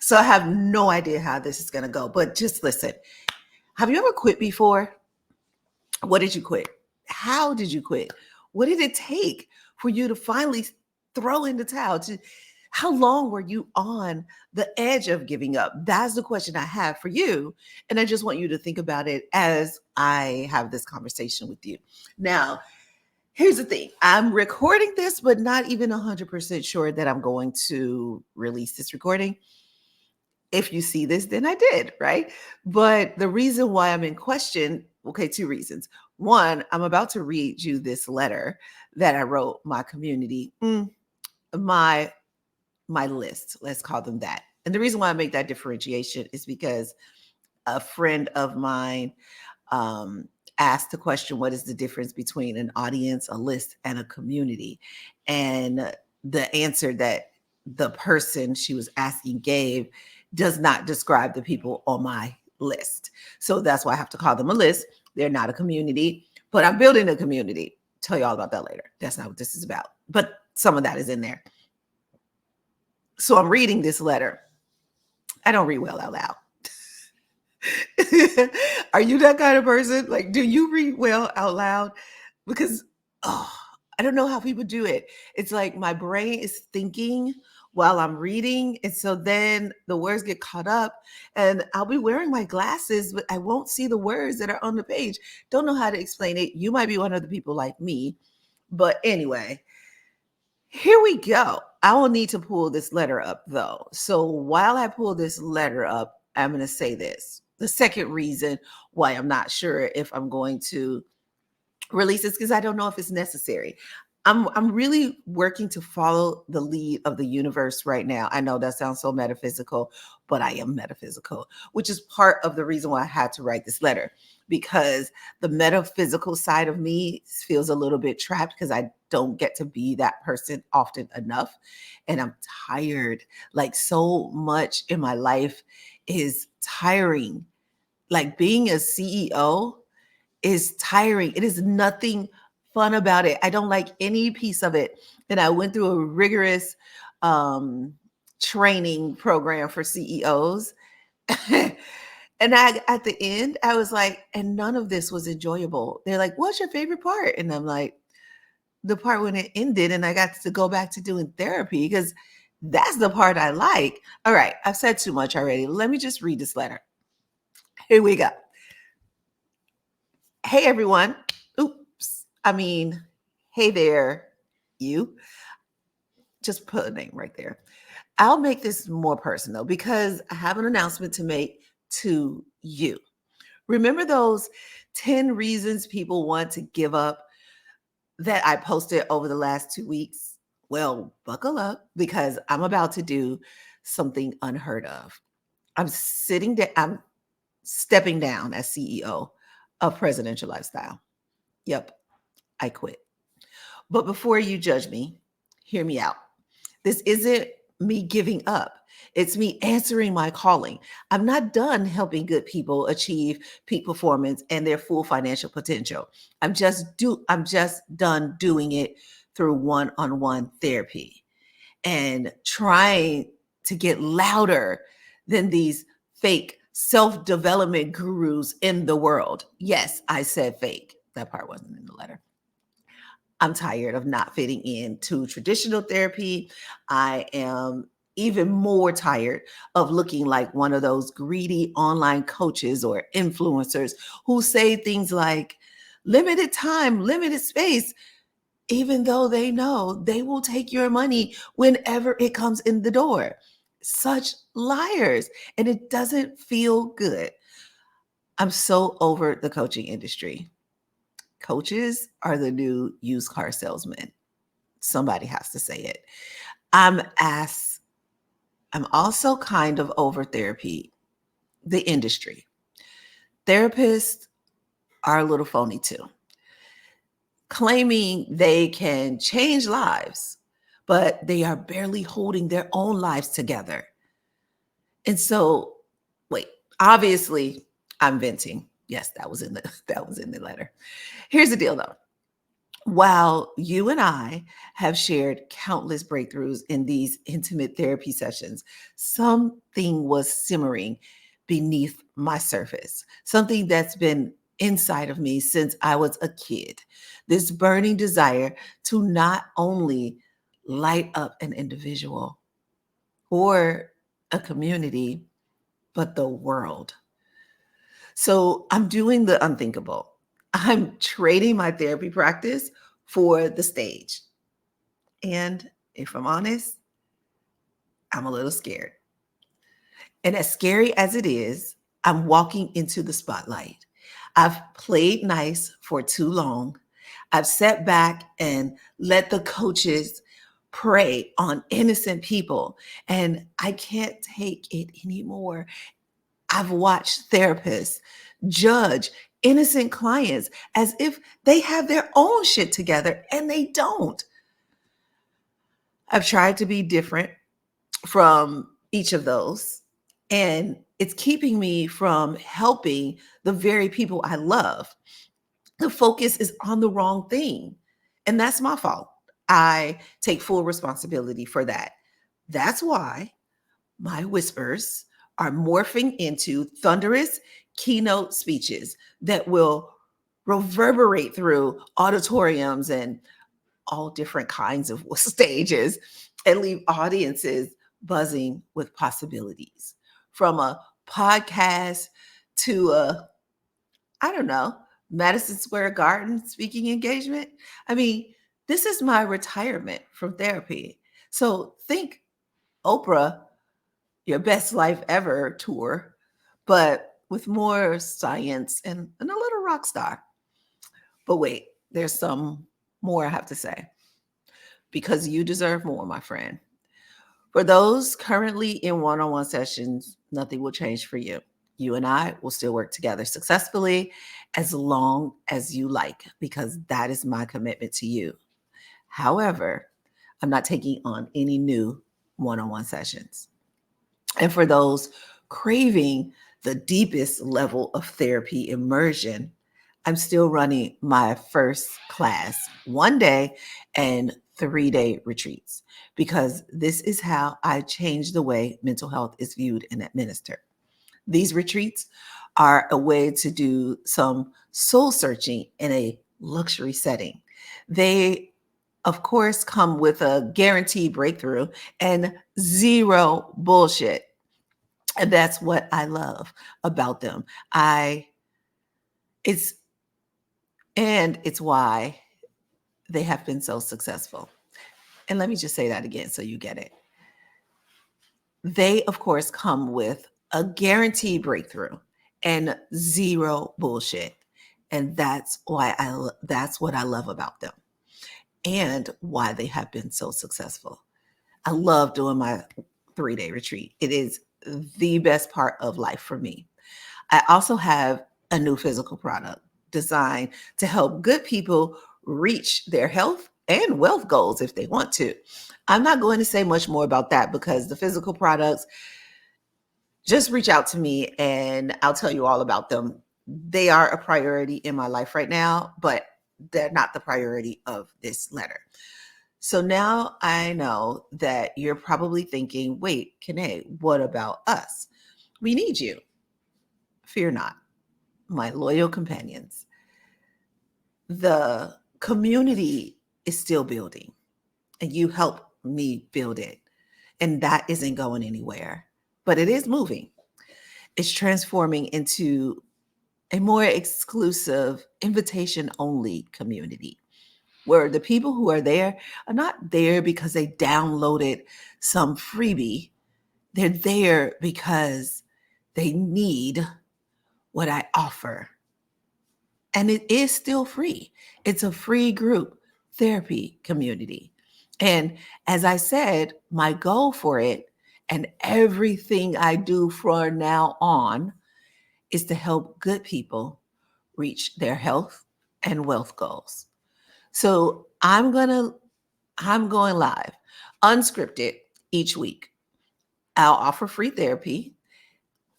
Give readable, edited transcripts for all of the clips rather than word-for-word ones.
So I have no idea how this is going to go, but just listen. Have you ever quit before? What did you quit? How did you quit? What did it take for you to finally throw in the towel? How long were you on the edge of giving up? That's the question I have for you. And I just want you to think about it as I have this conversation with you. Now, here's the thing. I'm recording this, but not even 100% sure that I'm going to release this recording. If you see this, then I did, right? But the reason why I'm in question, okay, two reasons. One, I'm about to read you this letter that I wrote my community, my list, let's call them that. And the reason why I make that differentiation is because a friend of mine asked the question, what is the difference between an audience, a list, and a community? And the answer that the person she was asking gave does not describe the people on my list. So that's why I have to call them a list. They're not a community, but I'm building a community. Tell you all about that later. That's not what this is about. But some of that is in there. So I'm reading this letter. I don't read well out loud. Are you that kind of person? Like, do you read well out loud? Because, I don't know how people do it. It's like my brain is thinking while I'm reading. And so then the words get caught up and I'll be wearing my glasses, but I won't see the words that are on the page. Don't know how to explain it. You might be one of the people like me. But anyway, here we go. I will need to pull this letter up though. So while I pull this letter up, I'm going to say this. The second reason why I'm not sure if I'm going to release this because I don't know if it's necessary. I'm really working to follow the lead of the universe right now. I know that sounds so metaphysical, but I am metaphysical, which is part of the reason why I had to write this letter, because the metaphysical side of me feels a little bit trapped because I don't get to be that person often enough. And I'm tired. Like so much in my life is tiring. Like being a CEO is tiring. It is nothing fun about it. I don't like any piece of it. And I went through a rigorous training program for CEOs. And at the end, I was like, and none of this was enjoyable. They're like, what's your favorite part? And I'm like, the part when it ended and I got to go back to doing therapy because that's the part I like. All right, I've said too much already. Let me just read this letter. Here we go. Hey, everyone. Oops. Hey there, you. Just put a name right there. I'll make this more personal because I have an announcement to make to you. Remember those 10 reasons people want to give up that I posted over the last 2 weeks? Well, buckle up because I'm about to do something unheard of. I'm stepping down as CEO of Presidential Lifestyle. Yep, I quit. But before you judge me, hear me out. This isn't me giving up. It's me answering my calling. I'm not done helping good people achieve peak performance and their full financial potential. I'm just done doing it through one-on-one therapy and trying to get louder than these fake self-development gurus in the world. Yes, I said fake. That part wasn't in the letter. I'm tired of not fitting into traditional therapy. I am even more tired of looking like one of those greedy online coaches or influencers who say things like limited time, limited space, even though they know they will take your money whenever it comes in the door. Such liars. And it doesn't feel good. I'm so over the coaching industry. Coaches are the new used car salesmen. Somebody has to say it. I'm also kind of over therapy, the industry. Therapists are a little phony too, claiming they can change lives, but they are barely holding their own lives together. And so, wait, obviously I'm venting. Yes, that was in the letter. Here's the deal though. While you and I have shared countless breakthroughs in these intimate therapy sessions, something was simmering beneath my surface, something that's been inside of me since I was a kid. This burning desire to not only light up an individual or a community, but the world. So I'm doing the unthinkable. I'm trading my therapy practice for the stage. And if I'm honest, I'm a little scared. And as scary as it is, I'm walking into the spotlight. I've played nice for too long. I've sat back and let the coaches prey on innocent people, and I can't take it anymore. I've watched therapists judge innocent clients as if they have their own shit together and they don't. I've tried to be different from each of those, and it's keeping me from helping the very people I love. The focus is on the wrong thing, and that's my fault. I take full responsibility for that. That's why my whispers are morphing into thunderous keynote speeches that will reverberate through auditoriums and all different kinds of stages and leave audiences buzzing with possibilities. From a podcast to a, I don't know, Madison Square Garden speaking engagement. I mean, this is my retirement from therapy. So think Oprah, your best life ever tour, but with more science and a little rock star. But wait, there's some more I have to say because you deserve more, my friend. For those currently in one on one sessions, nothing will change for you. You and I will still work together successfully as long as you like, because that is my commitment to you. However, I'm not taking on any new one on one sessions. And for those craving the deepest level of therapy immersion, I'm still running my first class 1 day and 3 day retreats because this is how I change the way mental health is viewed and administered. These retreats are a way to do some soul searching in a luxury setting. They, of course, come with a guaranteed breakthrough and zero bullshit. And that's what I love about them. It's it's why they have been so successful. And let me just say that again so you get it. They, of course, come with a guaranteed breakthrough and zero bullshit. And that's what I love about them and why they have been so successful. I love doing my 3 day retreat. It is the best part of life for me. I also have a new physical product designed to help good people reach their health and wealth goals if they want to. I'm not going to say much more about that because the physical products, just reach out to me and I'll tell you all about them. They are a priority in my life right now, but they're not the priority of this letter. So now I know that you're probably thinking, wait, Kanae, what about us? We need you. Fear not, my loyal companions. The community is still building and you help me build it. And that isn't going anywhere, but it is moving. It's transforming into a more exclusive, invitation only community where the people who are there are not there because they downloaded some freebie. They're there because they need what I offer. And it is still free. It's a free group therapy community. And as I said, my goal for it and everything I do from now on is to help good people reach their health and wealth goals. So I'm going live, unscripted each week. I'll offer free therapy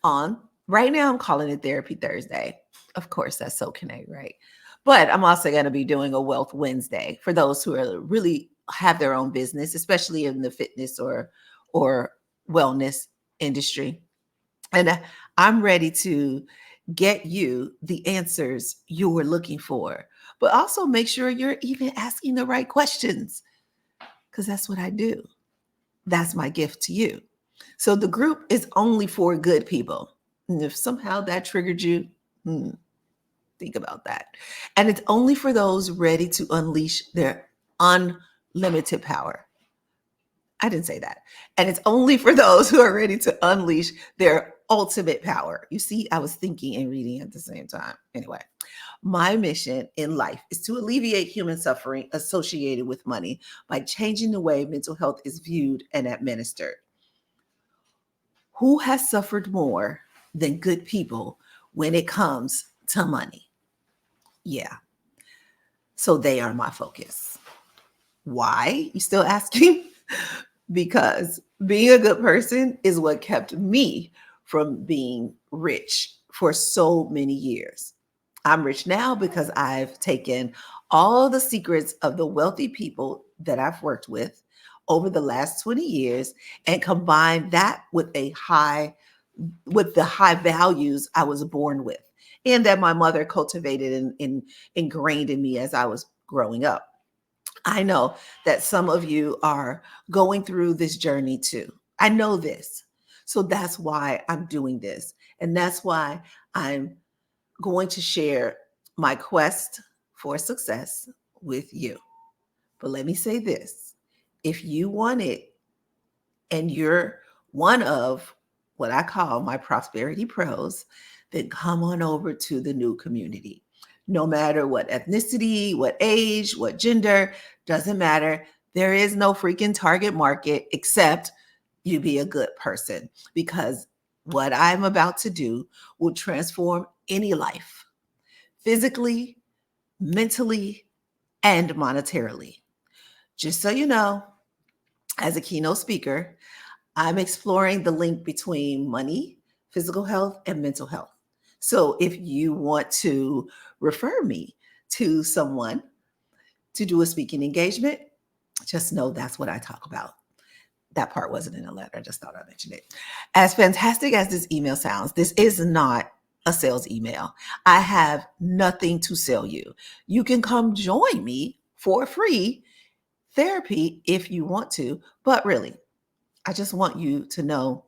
on right now I'm calling it Therapy Thursday. Of course, that's so Kanae, right? But I'm also going to be doing a Wealth Wednesday for those who are really have their own business, especially in the fitness or wellness industry. And I'm ready to get you the answers you were looking for, but also make sure you're even asking the right questions because that's what I do. That's my gift to you. So the group is only for good people. And if somehow that triggered you, think about that. And it's only for those ready to unleash their unlimited power. I didn't say that. And it's only for those who are ready to unleash their ultimate power. You see, I was thinking and reading at the same time. Anyway, my mission in life is to alleviate human suffering associated with money by changing the way mental health is viewed and administered. Who has suffered more than good people when it comes to money? Yeah. So they are my focus. Why? You still asking? Because being a good person is what kept me from being rich for so many years. I'm rich now because I've taken all the secrets of the wealthy people that I've worked with over the last 20 years and combined that with the high values I was born with and that my mother cultivated and ingrained in me as I was growing up. I know that some of you are going through this journey too. I know this. So that's why I'm doing this. And that's why I'm going to share my quest for success with you. But let me say this, if you want it and you're one of what I call my prosperity pros, then come on over to the new community. No matter what ethnicity, what age, what gender, doesn't matter. There is no freaking target market except you be a good person, because what I'm about to do will transform any life, physically, mentally, and monetarily. Just so you know, as a keynote speaker, I'm exploring the link between money, physical health, and mental health. So if you want to refer me to someone to do a speaking engagement, just know that's what I talk about. That part wasn't in the letter. I just thought I'd mention it. As fantastic as this email sounds, this is not a sales email. I have nothing to sell you. You can come join me for free therapy if you want to, but really, I just want you to know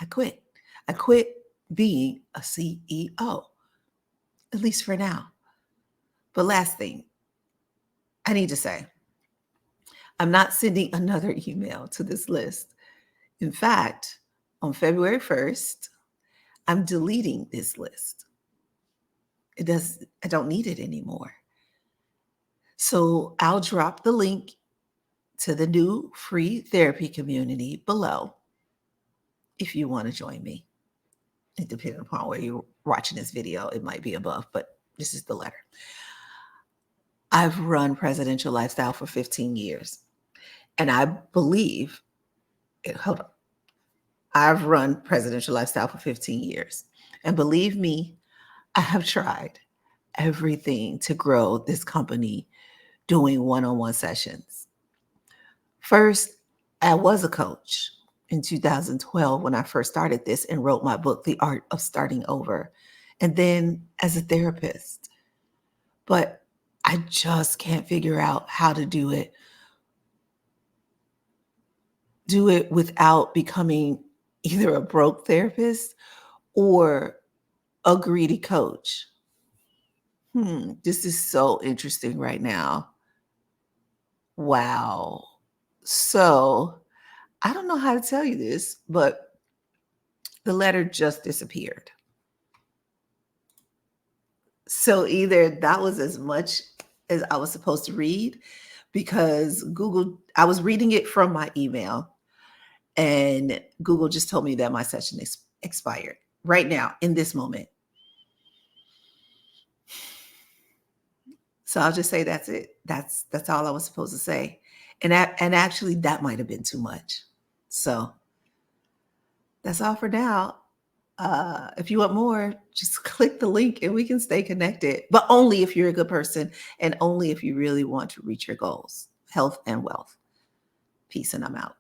I quit. I quit being a CEO, at least for now. But last thing I need to say, I'm not sending another email to this list. In fact, on February 1st, I'm deleting this list. I don't need it anymore. So I'll drop the link to the new free therapy community below if you want to join me. It depends upon where you're watching this video. It might be above, but this is the letter. I've run Presidential Lifestyle for 15 years. And I believe, hold on. I've run Presidential Lifestyle for 15 years. And believe me, I have tried everything to grow this company doing one-on-one sessions. First, I was a coach in 2012 when I first started this and wrote my book, The Art of Starting Over, and then as a therapist. But I just can't figure out how to do it without becoming either a broke therapist or a greedy coach. This is so interesting right now. Wow. So I don't know how to tell you this, but the letter just disappeared. So either that was as much as I was supposed to read, because I was reading it from my email and Google just told me that my session is expired right now in this moment. So I'll just say that's it. That's all I was supposed to say. And actually that might have been too much. So that's all for now. If you want more, just click the link and we can stay connected, but only if you're a good person and only if you really want to reach your goals, health and wealth. Peace, and I'm out.